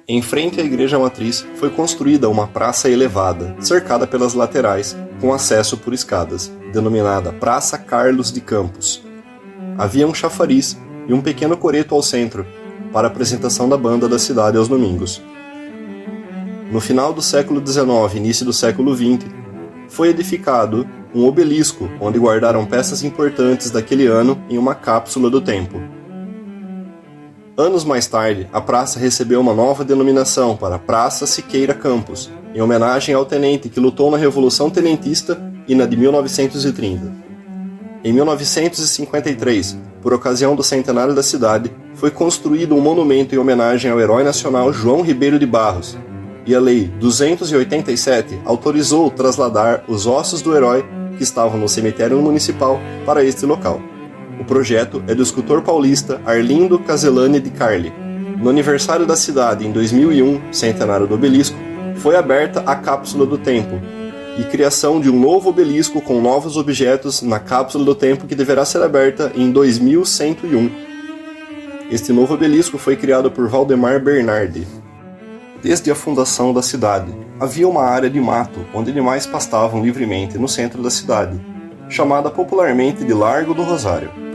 Em frente à igreja matriz foi construída uma praça elevada, cercada pelas laterais, com acesso por escadas, denominada Praça Carlos de Campos. Havia um chafariz e um pequeno coreto ao centro, para a apresentação da banda da cidade aos domingos. No final do século XIX e início do século XX, foi edificado um obelisco onde guardaram peças importantes daquele ano em uma cápsula do tempo. Anos mais tarde, a praça recebeu uma nova denominação para Praça Siqueira Campos, em homenagem ao tenente que lutou na Revolução Tenentista e na de 1930. Em 1953, por ocasião do centenário da cidade, foi construído um monumento em homenagem ao herói nacional João Ribeiro de Barros, e a Lei 287 autorizou trasladar os ossos do herói que estavam no cemitério municipal para este local. O projeto é do escultor paulista Arlindo Caselani de Carli. No aniversário da cidade, em 2001, centenário do obelisco, foi aberta a Cápsula do Tempo e criação de um novo obelisco com novos objetos na Cápsula do Tempo que deverá ser aberta em 2101. Este novo obelisco foi criado por Valdemar Bernardi. Desde a fundação da cidade, havia uma área de mato onde animais pastavam livremente no centro da cidade, chamada popularmente de Largo do Rosário.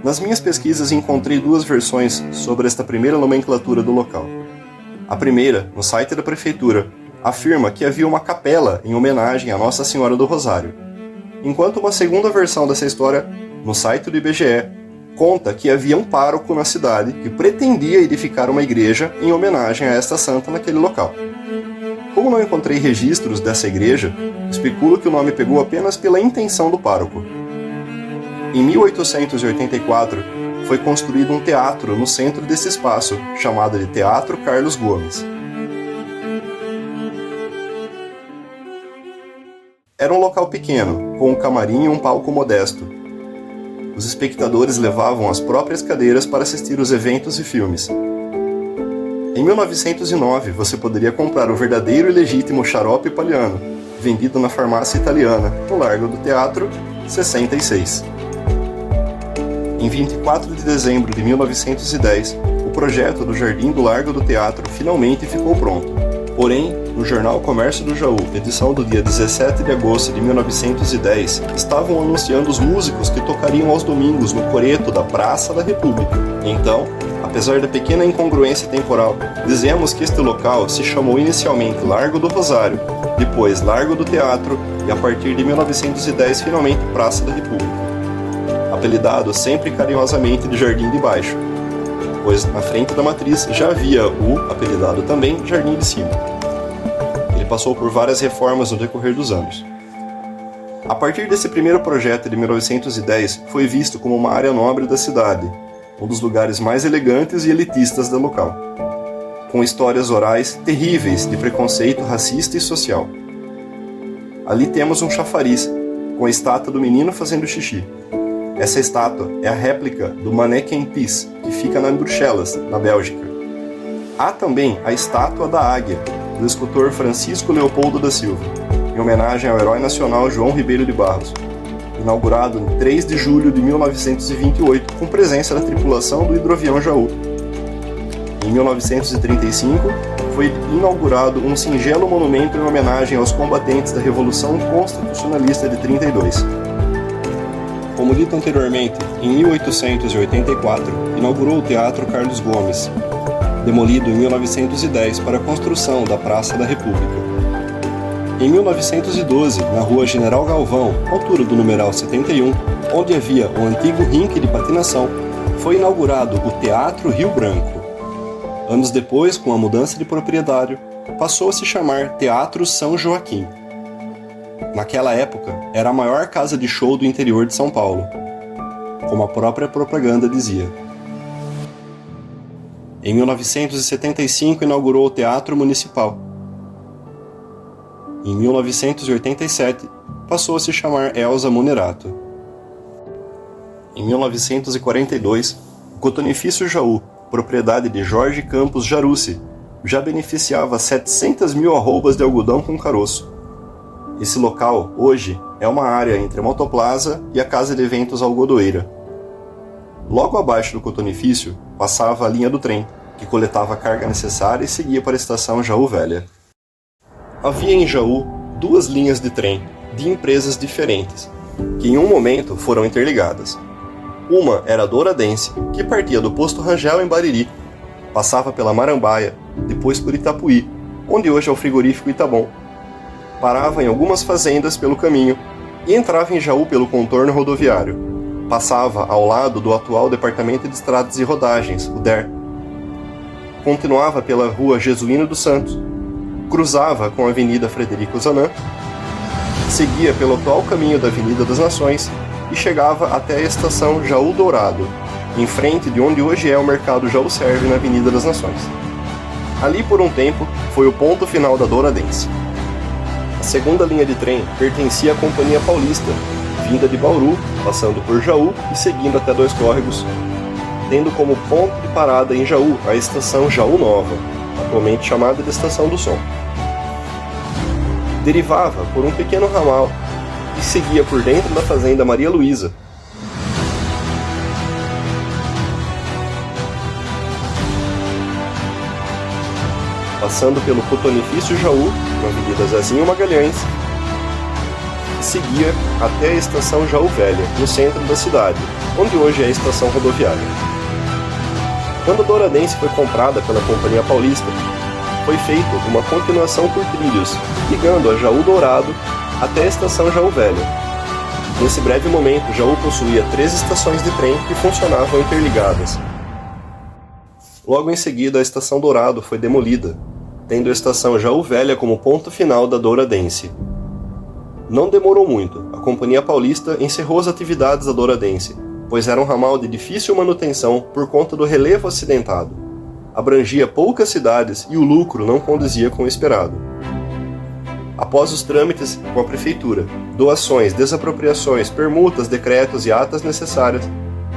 Nas minhas pesquisas encontrei duas versões sobre esta primeira nomenclatura do local. A primeira, no site da prefeitura, afirma que havia uma capela em homenagem a Nossa Senhora do Rosário, enquanto uma segunda versão dessa história, no site do IBGE, conta que havia um pároco na cidade que pretendia edificar uma igreja em homenagem a esta santa naquele local. Como não encontrei registros dessa igreja, especulo que o nome pegou apenas pela intenção do pároco. Em 1884, foi construído um teatro no centro desse espaço, chamado de Teatro Carlos Gomes. Era um local pequeno, com um camarim e um palco modesto. Os espectadores levavam as próprias cadeiras para assistir os eventos e filmes. Em 1909, você poderia comprar o verdadeiro e legítimo xarope Paliano, vendido na farmácia italiana, no Largo do Teatro, 66. Em 24 de dezembro de 1910, o projeto do Jardim do Largo do Teatro finalmente ficou pronto. Porém, no jornal Comércio do Jaú, edição do dia 17 de agosto de 1910, estavam anunciando os músicos que tocariam aos domingos no coreto da Praça da República. Então, apesar da pequena incongruência temporal, dizemos que este local se chamou inicialmente Largo do Rosário, depois Largo do Teatro e a partir de 1910 finalmente Praça da República. Apelidado sempre carinhosamente de Jardim de Baixo, pois na frente da matriz já havia o, apelidado também, Jardim de Cima. Ele passou por várias reformas no decorrer dos anos. A partir desse primeiro projeto de 1910, foi visto como uma área nobre da cidade, um dos lugares mais elegantes e elitistas do local, com histórias orais terríveis de preconceito racista e social. Ali temos um chafariz, com a estátua do menino fazendo xixi. Essa estátua é a réplica do Manneken Pis, que fica na Bruxelas, na Bélgica. Há também a estátua da águia, do escultor Francisco Leopoldo da Silva, em homenagem ao herói nacional João Ribeiro de Barros, inaugurado em 3 de julho de 1928, com presença da tripulação do hidroavião Jaú. Em 1935, foi inaugurado um singelo monumento em homenagem aos combatentes da Revolução Constitucionalista de 32. Como dito anteriormente, em 1884, inaugurou o Teatro Carlos Gomes, demolido em 1910 para a construção da Praça da República. Em 1912, na Rua General Galvão, altura do numeral 71, onde havia um antigo rink de patinação, foi inaugurado o Teatro Rio Branco. Anos depois, com a mudança de proprietário, passou a se chamar Teatro São Joaquim. Naquela época, era a maior casa de show do interior de São Paulo, como a própria propaganda dizia. Em 1975, inaugurou o Teatro Municipal. Em 1987, passou a se chamar Elza Munerato. Em 1942, o Cotonifício Jaú, propriedade de Jorge Campos Jarucci, já beneficiava 700 mil arrobas de algodão com caroço. Esse local, hoje, é uma área entre a Motoplaza e a Casa de Eventos Algodoeira. Logo abaixo do cotonifício, passava a linha do trem, que coletava a carga necessária e seguia para a estação Jaú Velha. Havia em Jaú 2 linhas de trem de empresas diferentes, que em um momento foram interligadas. Uma era a Douradense, que partia do posto Rangel em Bariri, passava pela Marambaia, depois por Itapuí, onde hoje é o frigorífico Itabom. Parava em algumas fazendas pelo caminho e entrava em Jaú pelo contorno rodoviário. Passava ao lado do atual Departamento de Estradas e Rodagens, o DER. Continuava pela rua Jesuíno dos Santos, cruzava com a Avenida Frederico Zanã, seguia pelo atual caminho da Avenida das Nações e chegava até a estação Jaú Dourado, em frente de onde hoje é o Mercado Jaú Serve na Avenida das Nações. Ali, por um tempo, foi o ponto final da Douradense. A segunda linha de trem pertencia à Companhia Paulista, vinda de Bauru, passando por Jaú e seguindo até Dois Córregos, tendo como ponto de parada em Jaú a estação Jaú Nova, atualmente chamada de Estação do Som. Derivava por um pequeno ramal e seguia por dentro da fazenda Maria Luísa. Passando pelo Cotonifício Jaú, na Avenida Zezinho Magalhães, e seguia até a estação Jaú Velha, no centro da cidade, onde hoje é a estação rodoviária. Quando a Douradense foi comprada pela Companhia Paulista, foi feita uma continuação por trilhos, ligando a Jaú Dourado até a estação Jaú Velha. Nesse breve momento, Jaú possuía 3 estações de trem que funcionavam interligadas. Logo em seguida, a estação Dourado foi demolida, tendo a estação Jaú Velha como ponto final da Douradense. Não demorou muito, a Companhia Paulista encerrou as atividades da Douradense, pois era um ramal de difícil manutenção por conta do relevo acidentado. Abrangia poucas cidades e o lucro não condizia com o esperado. Após os trâmites com a Prefeitura, doações, desapropriações, permutas, decretos e atas necessárias,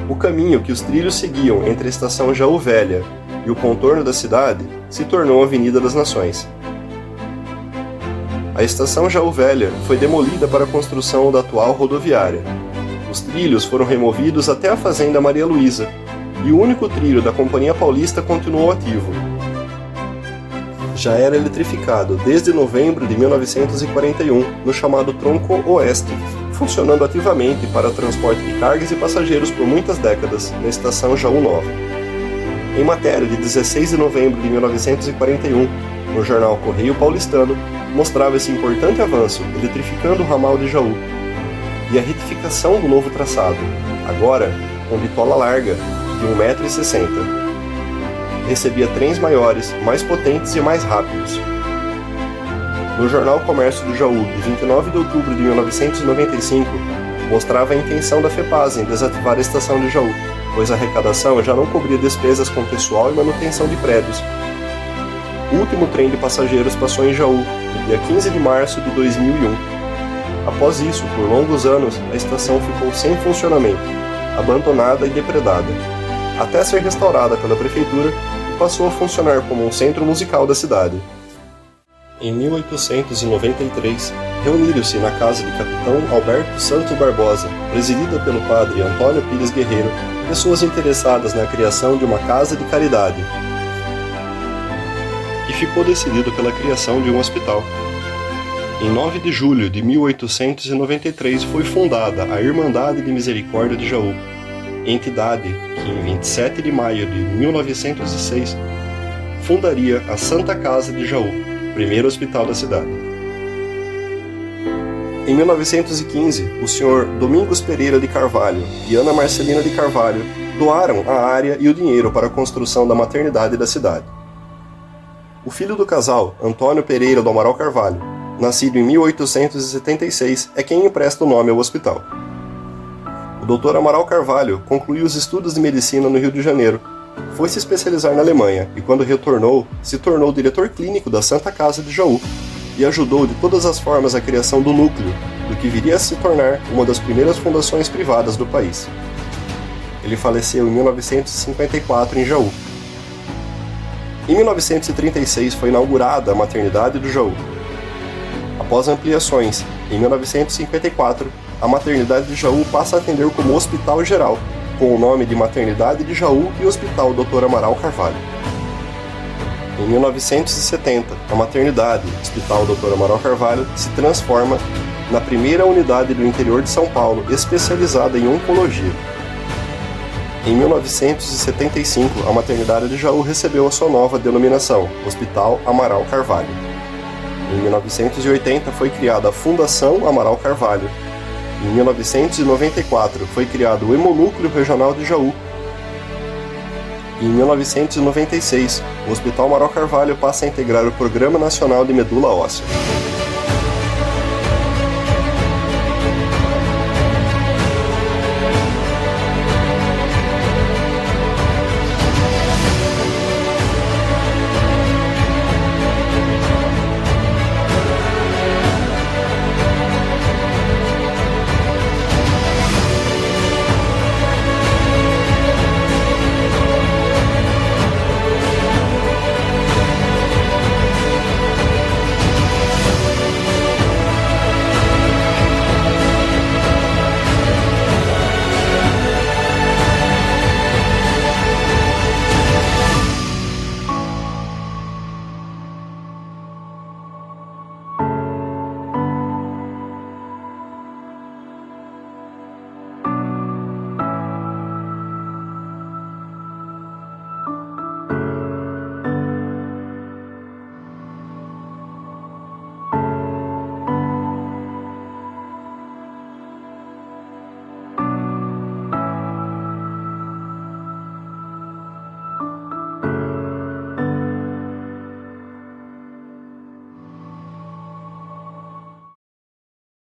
o caminho que os trilhos seguiam entre a estação Jaú Velha e o contorno da cidade se tornou a Avenida das Nações. A estação Jaú Velha foi demolida para a construção da atual rodoviária. Os trilhos foram removidos até a fazenda Maria Luísa, e o único trilho da Companhia Paulista continuou ativo. Já era eletrificado desde novembro de 1941 no chamado Tronco Oeste, funcionando ativamente para transporte de cargas e passageiros por muitas décadas na estação Jaú Nova. Em matéria de 16 de novembro de 1941, no jornal Correio Paulistano, mostrava esse importante avanço, eletrificando o ramal de Jaú, e a retificação do novo traçado, agora com bitola larga, de 1,60 m. Recebia trens maiores, mais potentes e mais rápidos. No jornal Comércio do Jaú, de 29 de outubro de 1995, mostrava a intenção da FEPAS em desativar a estação de Jaú, pois a arrecadação já não cobria despesas com pessoal e manutenção de prédios. O último trem de passageiros passou em Jaú, no dia 15 de março de 2001. Após isso, por longos anos, a estação ficou sem funcionamento, abandonada e depredada, até ser restaurada pela Prefeitura e passou a funcionar como um centro musical da cidade. Em 1893, reuniram-se na casa de Capitão Alberto Santos Barbosa, presidida pelo padre Antônio Pires Guerreiro, pessoas interessadas na criação de uma casa de caridade. E ficou decidido pela criação de um hospital. Em 9 de julho de 1893 foi fundada a Irmandade de Misericórdia de Jaú, entidade que em 27 de maio de 1906 fundaria a Santa Casa de Jaú, primeiro hospital da cidade. Em 1915, o Sr. Domingos Pereira de Carvalho e Ana Marcelina de Carvalho doaram a área e o dinheiro para a construção da maternidade da cidade. O filho do casal, Antônio Pereira do Amaral Carvalho, nascido em 1876, é quem empresta o nome ao hospital. O Dr. Amaral Carvalho concluiu os estudos de medicina no Rio de Janeiro, foi se especializar na Alemanha e, quando retornou, se tornou diretor clínico da Santa Casa de Jaú e ajudou de todas as formas a criação do núcleo, do que viria a se tornar uma das primeiras fundações privadas do país. Ele faleceu em 1954 em Jaú. Em 1936 foi inaugurada a maternidade do Jaú. Após ampliações, em 1954, a maternidade de Jaú passa a atender como Hospital Geral, com o nome de Maternidade de Jaú e Hospital Dr. Amaral Carvalho. Em 1970, a maternidade, Hospital Dr. Amaral Carvalho, se transforma na primeira unidade do interior de São Paulo especializada em oncologia. Em 1975, a maternidade de Jaú recebeu a sua nova denominação, Hospital Amaral Carvalho. Em 1980 foi criada a Fundação Amaral Carvalho. Em 1994 foi criado o Hemonúcleo Regional de Jaú. Em 1996, o Hospital Amaral Carvalho passa a integrar o Programa Nacional de Medula Óssea.